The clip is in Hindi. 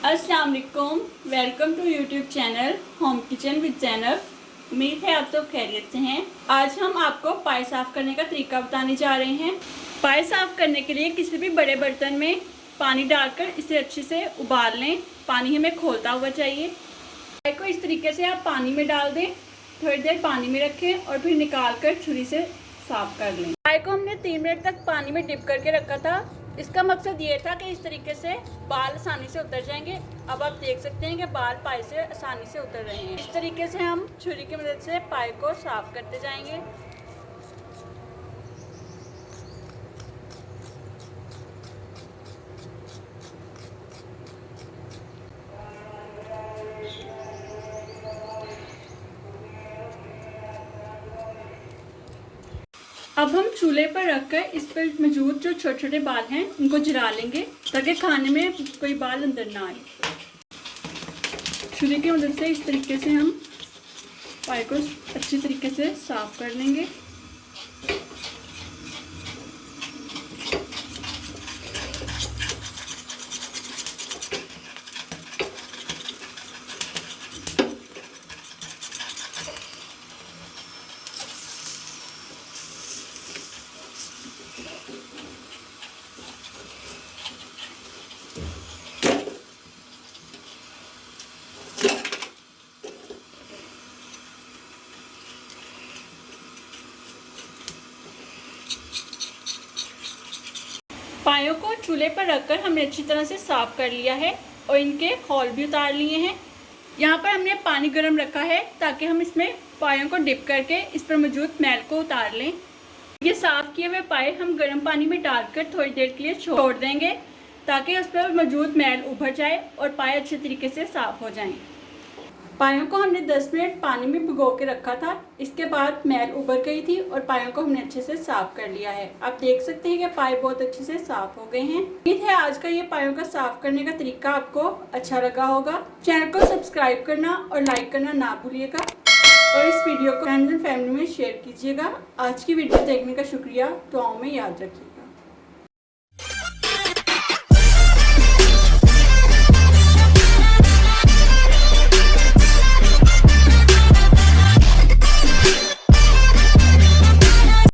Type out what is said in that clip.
अस्सलाम वालेकुम, welcome to YouTube channel home kitchen with Zainab. उम्मीद है आप सब खैरियत से हैं। आज हम आपको पाए साफ़ करने का तरीका बताने जा रहे हैं। पाए साफ़ करने के लिए किसी भी बड़े बर्तन में पानी डालकर इसे अच्छे से उबाल लें। पानी हमें खोलता हुआ चाहिए। पाए को इस तरीके से आप पानी में डाल दें, थोड़ी देर पानी में रखें और फिर निकाल कर छुरी से साफ़ कर लें। पाए को हमने 3 मिनट तक पानी में डिप करके रखा था। इसका मकसद ये था कि इस तरीके से बाल आसानी से उतर जाएंगे। अब आप देख सकते हैं कि बाल पाए से आसानी से उतर रहे हैं। इस तरीके से हम छुरी की मदद से पाए को साफ करते जाएंगे। अब हम चूल्हे पर रखकर इस पर मौजूद जो छोटे छोटे बाल हैं उनको जला लेंगे ताकि खाने में कोई बाल अंदर ना आए। छुरी की मदद से इस तरीके से हम पाए को अच्छी तरीके से साफ कर लेंगे। पायों को चूल्हे पर रखकर हमने अच्छी तरह से साफ़ कर लिया है और इनके हॉल भी उतार लिए हैं। यहाँ पर हमने पानी गर्म रखा है ताकि हम इसमें पायों को डिप करके इस पर मौजूद मैल को उतार लें। ये साफ़ किए हुए पाए हम गर्म पानी में डालकर थोड़ी देर के लिए छोड़ देंगे ताकि उस पर मौजूद मैल उभर जाए और पाए अच्छे तरीके से साफ़ हो जाएं। पायों को हमने 10 मिनट पानी में भिगो के रखा था। इसके बाद मैल उबर गई थी और पायों को हमने अच्छे से साफ कर लिया है। आप देख सकते हैं कि पाए बहुत अच्छे से साफ हो गए हैं। उम्मीद है आज का ये पायों का साफ करने का तरीका आपको अच्छा लगा होगा। चैनल को सब्सक्राइब करना और लाइक करना ना भूलिएगा और इस वीडियो को फ्रेंड्स एंड फैमिली में शेयर कीजिएगा। आज की वीडियो देखने का शुक्रिया। दुआओं में याद रखिए।